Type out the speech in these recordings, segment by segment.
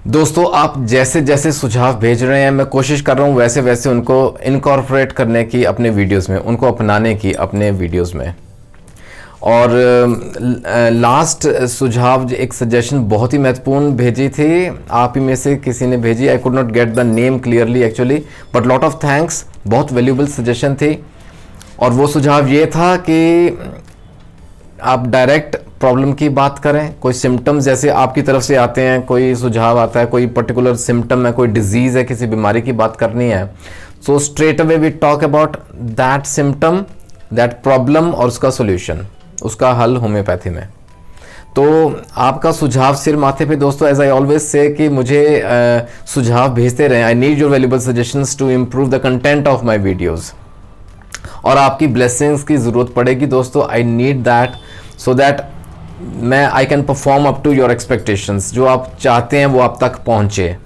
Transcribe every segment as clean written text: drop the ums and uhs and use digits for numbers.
दोस्तों, आप जैसे जैसे सुझाव भेज रहे हैं मैं कोशिश कर रहा हूँ वैसे वैसे उनको इनकॉर्पोरेट करने की अपने वीडियोस में, उनको अपनाने की अपने वीडियोस में। और लास्ट सुझाव एक सजेशन बहुत ही महत्वपूर्ण भेजी थी, आप ही में से किसी ने भेजी। I could not get the name clearly actually, but lot of thanks, बहुत वैल्यूबल सजेशन थी। और वो सुझाव ये था कि आप डायरेक्ट प्रॉब्लम की बात करें। कोई सिम्टम्स जैसे आपकी तरफ से आते हैं, कोई सुझाव आता है, कोई पर्टिकुलर सिम्टम है, कोई डिजीज़ है, किसी बीमारी की बात करनी है, so straight away we talk about that symptom, that problem और उसका सोल्यूशन, उसका हल होम्योपैथी में। तो आपका सुझाव सिर माथे पे दोस्तों, एज आई ऑलवेज से कि मुझे सुझाव भेजते रहें। I need your valuable suggestions to improve the content of my videos. और आपकी ब्लेसिंग्स की ज़रूरत पड़ेगी दोस्तों, I need that, so that मैं I can perform up to your expectations. जो आप चाहते हैं वो आप तक पहुँचे।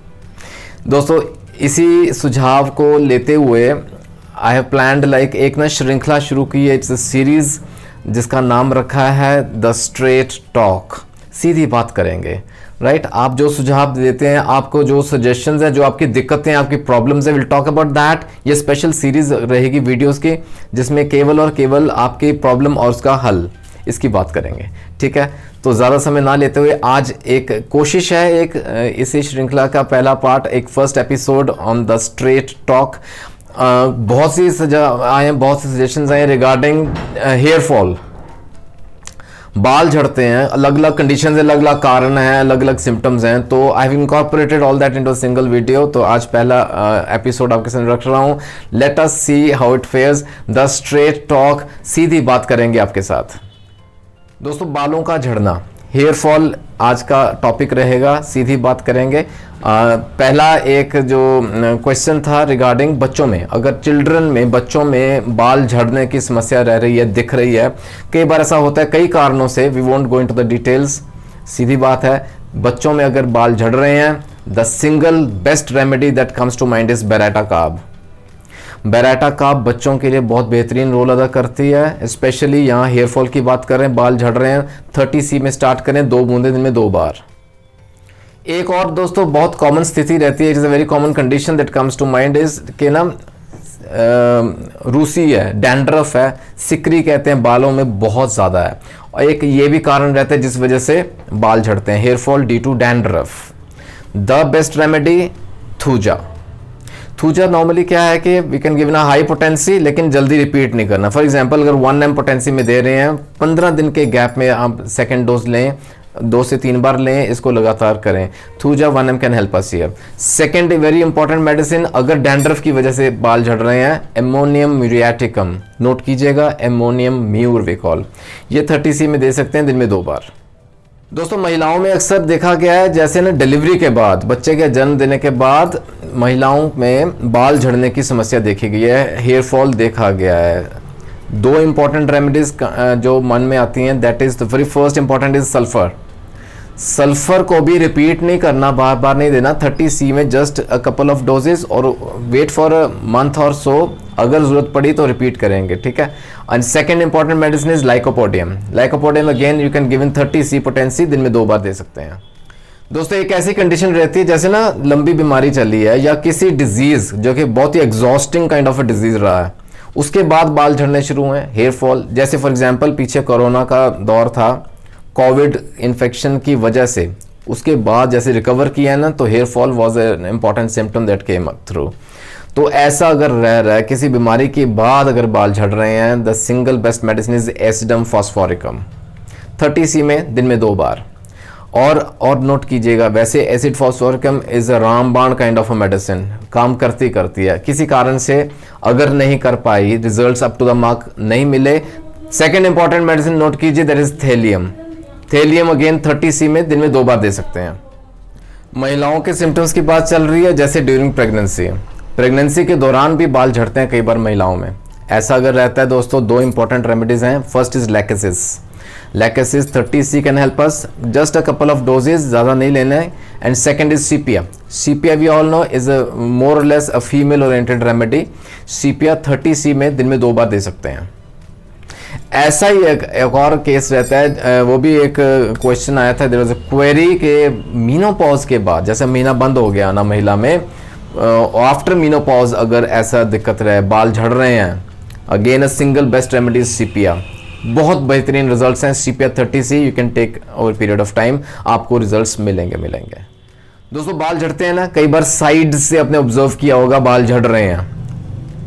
दोस्तों, इसी सुझाव को लेते हुए आई हैव प्लान्ड लाइक एक ना श्रृंखला शुरू की है, इट्स अ सीरीज़ जिसका नाम रखा है द स्ट्रेट टॉक। सीधी बात करेंगे, राइट? आप जो सुझाव देते हैं, आपको जो सजेशंस हैं, जो आपकी दिक्कतें, आपकी प्रॉब्लम्स हैं, विल टॉक अबाउट दैट। ये स्पेशल सीरीज रहेगी वीडियोस की, जिसमें केवल और केवल आपकी प्रॉब्लम और उसका हल, इसकी बात करेंगे। ठीक है, तो ज़्यादा समय ना लेते हुए आज एक कोशिश है, एक इसी श्रृंखला का पहला पार्ट, एक first episode on the straight talk. बहुत सी बहुत से सजेशंस आए रिगार्डिंग हेयर फॉल। बाल झड़ते हैं, अलग अलग कंडीशन है, अलग अलग कारण हैं, अलग अलग सिम्टम्स हैं। तो I have incorporated all that into a single video. तो आज पहला एपिसोड आपके सामने रख रहा हूँ। Let us see how it fares, the straight talk, सीधी बात करेंगे आपके साथ। दोस्तों, बालों का झड़ना, हेयर फॉल आज का टॉपिक रहेगा, सीधी बात करेंगे। पहला एक जो क्वेश्चन था रिगार्डिंग बच्चों में, अगर चिल्ड्रन में, बच्चों में बाल झड़ने की समस्या रह रही है, दिख रही है, कई बार ऐसा होता है कई कारणों से, we won't go into the details. सीधी बात है, बच्चों में अगर बाल झड़ रहे हैं, the single best remedy that comes to mind is baryta carb. Baryta carb बच्चों के लिए बहुत बेहतरीन रोल अदा करती है। स्पेशली यहाँ हेयर फॉल की बात कर रहे हैं, बाल झड़ रहे हैं, 30C में स्टार्ट करें, 2 बूंदे दिन में 2 बार। एक और दोस्तों बहुत कॉमन स्थिति रहती है, it is a very common condition that comes to mind is के ना रूसी है, डैंड्रफ है, सिकरी कहते हैं, बालों में बहुत ज़्यादा है। और एक ये भी कारण रहता है जिस वजह से बाल झड़ते हैं, hair fall due to dandruff. The best remedy, thuja. Thuja normally क्या है कि वी कैन गिव ना हाई पोटेंसी, लेकिन जल्दी रिपीट नहीं करना। फॉर एग्जांपल, अगर 1 m पोटेंसी में दे रहे हैं, 15 दिन के गैप में आप सेकेंड डोज लें, 2 से 3 बार लें, इसको लगातार करें। Thuja 1 m can help us here. Second very important medicine, अगर डैंड्रफ की वजह से बाल झड़ रहे हैं, एमोनियम म्यूरियाटिकम, नोट कीजिएगा, एमोनियम म्यूर वी कॉल, ये 30C में दे सकते हैं, दिन में 2 बार। दोस्तों, महिलाओं में अक्सर देखा गया है, जैसे ना डिलीवरी के बाद, बच्चे के जन्म देने के बाद महिलाओं में बाल झड़ने की समस्या देखी गई है, हेयर फॉल देखा गया है। 2 इंपॉर्टेंट रेमेडीज जो मन में आती हैं, that is the very first important is sulphur. Sulphur को भी रिपीट नहीं करना, बार बार नहीं देना, 30C में just a couple of doses, और वेट फॉर अ मंथ और सो, अगर जरूरत पड़ी तो रिपीट करेंगे। ठीक है। And second important medicine is lycopodium. Lycopodium again you can give in 30C potency, दिन में 2 बार दे सकते हैं। दोस्तों, एक ऐसी कंडीशन रहती है जैसे ना लंबी बीमारी चली है, या किसी डिजीज जो कि बहुत ही exhausting kind of a disease रहा है, उसके बाद बाल झड़ने शुरू हुए, हेयर फॉल। जैसे फॉर एग्जाम्पल पीछे कोरोना का दौर था, कोविड इन्फेक्शन की वजह से, उसके बाद जैसे रिकवर किया है ना, तो hair fall was an important symptom that came through. तो ऐसा अगर रह रहा है, किसी बीमारी के बाद अगर बाल झड़ रहे हैं, the single best medicine is एसिडम phosphoricum, 30C में दिन में 2 बार। और नोट कीजिएगा, वैसे एसिड फॉस्फोरिकम इज अ रामबाण काइंड ऑफ अ मेडिसिन, काम करती है। किसी कारण से अगर नहीं कर पाई, results up to the mark नहीं मिले, सेकेंड इंपॉर्टेंट मेडिसिन नोट कीजिए, that is thallium. Thallium again 30C में दिन में 2 बार दे सकते हैं। महिलाओं के सिम्टम्स की बात चल रही है, जैसे ड्यूरिंग प्रेगनेंसी के दौरान भी बाल झड़ते हैं कई बार महिलाओं में। ऐसा अगर रहता है दोस्तों, 2 इंपॉर्टेंट रेमेडीज हैं। First is lachesis. Lachesis 30C can help us, just a couple of doses, ज़्यादा नहीं लेना है। And second is sepia. Sepia we all know is a more or less a female oriented remedy. Sepia 30C में दिन में 2 बार दे सकते हैं। ऐसा ही एक और केस रहता है, वो भी एक क्वेश्चन आया था, देयर वाज अ क्वेरी के मीनोपॉज के बाद, जैसे महीना बंद हो गया ना महिला में, आफ्टर मीनोपॉज अगर ऐसा दिक्कत रहे, बाल झड़ रहे हैं, again a single best remedy sepia. बहुत बेहतरीन रिजल्ट्स हैं sepia 30C, you can take over period of time, आपको रिजल्ट्स मिलेंगे। दोस्तों बाल झड़ते हैं ना, कई बार साइड से आपने ऑब्जर्व किया होगा बाल झड़ रहे हैं,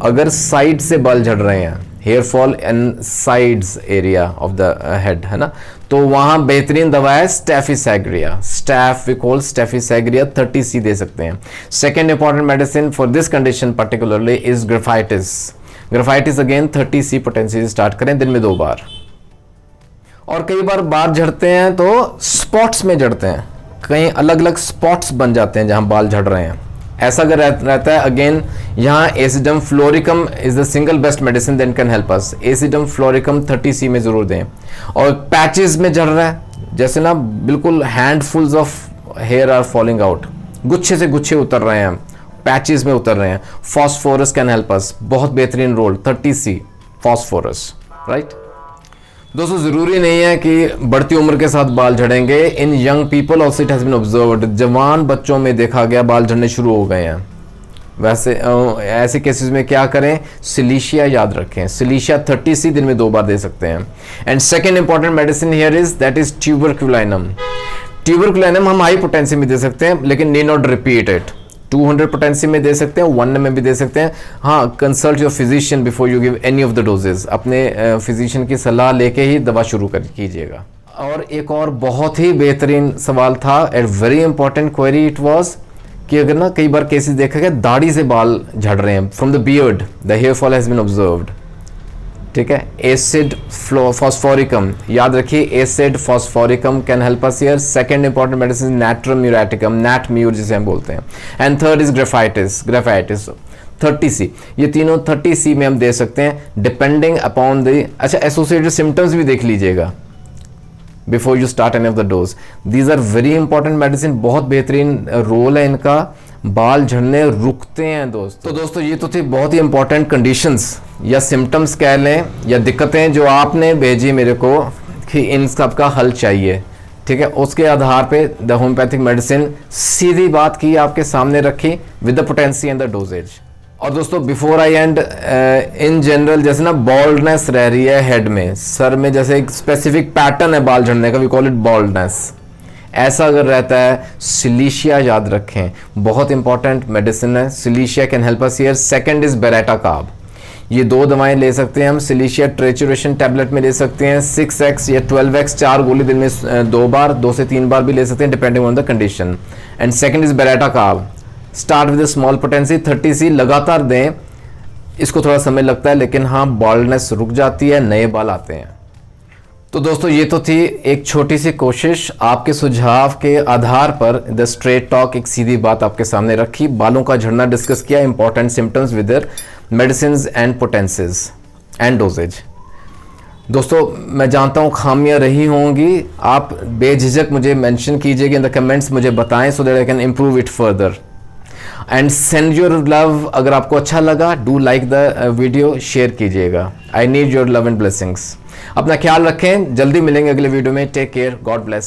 अगर साइड से बाल झड़ रहे हैं, hair fall in sides area of the head, है ना, तो वहां बेहतरीन दवा है staphysagria, staph we call staphysagria 30C दे सकते हैं। Second important medicine for this condition particularly is graphites again 30C potency start करें दिन में 2 बार। और कई बार बाल झड़ते हैं तो स्पॉट्स में झड़ते हैं, कई अलग अलग स्पॉट्स बन जाते हैं जहां बाल झड़ रहे हैं, ऐसा अगर रहता है, अगेन यहाँ acidum fluoricum is the single best medicine that can help us. Acidum fluoricum 30C में जरूर दें। और पैचेस में झड़ रहा है, जैसे ना बिल्कुल handfuls of hair are falling out, गुच्छे से गुच्छे उतर रहे हैं, पैचेस में उतर रहे हैं, फॉस्फोरस कैन हेल्प अस, बहुत बेहतरीन रोल 30C फॉस्फोरस, राइट। दोस्तों जरूरी नहीं है कि बढ़ती उम्र के साथ बाल झड़ेंगे, in young people also it has been observed, जवान बच्चों में देखा गया बाल झड़ने शुरू हो गए हैं। वैसे ऐसे केसेस में क्या करें, सिलीशिया याद रखें, सिलीशिया 30C दिन में 2 बार दे सकते हैं। And second important medicine here is that is tuberculinum. Tuberculinum हम हाई पोटेंसी में दे सकते हैं, लेकिन need not repeat it. 200 potency में दे सकते हैं, 1 में भी दे सकते हैं। हाँ, consult your physician before you give any of the doses, अपने फिजिशियन की सलाह लेके ही दवा शुरू कीजिएगा। और एक और बहुत ही बेहतरीन सवाल था, a very important query it was, कि अगर ना कई बार केसेस देखा गया दाढ़ी से बाल झड़ रहे हैं, from the beard the hair fall has been observed, ठीक है। एसिड फॉस्फोरिकम याद रखिए, acid phosphoricum can help us here. Second important medicine natrum muriaticum, nat mur जिसे हम बोलते हैं। And third is graphites 30C। ये तीनों 30C में हम दे सकते हैं डिपेंडिंग अपॉन द, अच्छा एसोसिएटेड सिम्टम्स भी देख लीजिएगा before you start any of the dose. These are very important medicine, बहुत बेहतरीन रोल है इनका, बाल झड़ने रुकते हैं दोस्तों। तो दोस्तों ये तो थी बहुत ही इंपॉर्टेंट कंडीशंस या सिम्टम्स कह लें या दिक्कतें जो आपने भेजी मेरे को कि इन सब का हल चाहिए, ठीक है। उसके आधार पे द होम्योपैथिक मेडिसिन सीधी बात की आपके सामने रखी with the potency and the doses. और दोस्तों before I end, in general जैसे ना बॉल्डनेस रह रही है हेड में, सर में, जैसे एक स्पेसिफिक पैटर्न है बाल झड़ने का, वी कॉल इट बॉल्डनेस, ऐसा अगर रहता है सिलीशिया याद रखें, बहुत इंपॉर्टेंट मेडिसिन है। Silicea can help us here. Second is Beretta carb, ये 2 दवाएं ले सकते हैं हम। सिलीशिया ट्रेचुरेशन टैबलेट में ले सकते हैं 6x या 12x, 4 गोली दिन में 2 बार, 2 से 3 बार भी ले सकते हैं depending on the condition. And second is Beretta carb, start with small potency 30C, लगातार दें, इसको थोड़ा समय लगता है लेकिन हाँ बॉल्डनेस रुक जाती है, नए बाल आते हैं। तो दोस्तों ये तो थी एक छोटी सी कोशिश, आपके सुझाव के आधार पर द स्ट्रेट टॉक, एक सीधी बात आपके सामने रखी, बालों का झड़ना डिस्कस किया, important symptoms with their medicine and potencies and doses. दोस्तों मैं जानता हूँ खामियां रही होंगी, आप बेझिझक मुझे मेंशन कीजिएगा इन द कमेंट्स, मुझे बताएं so that I can improve it further and send your love. अगर आपको अच्छा लगा do like the video, share कीजिएगा। I need your love and blessings. अपना ख्याल रखें, जल्दी मिलेंगे अगले वीडियो में। Take care, God bless.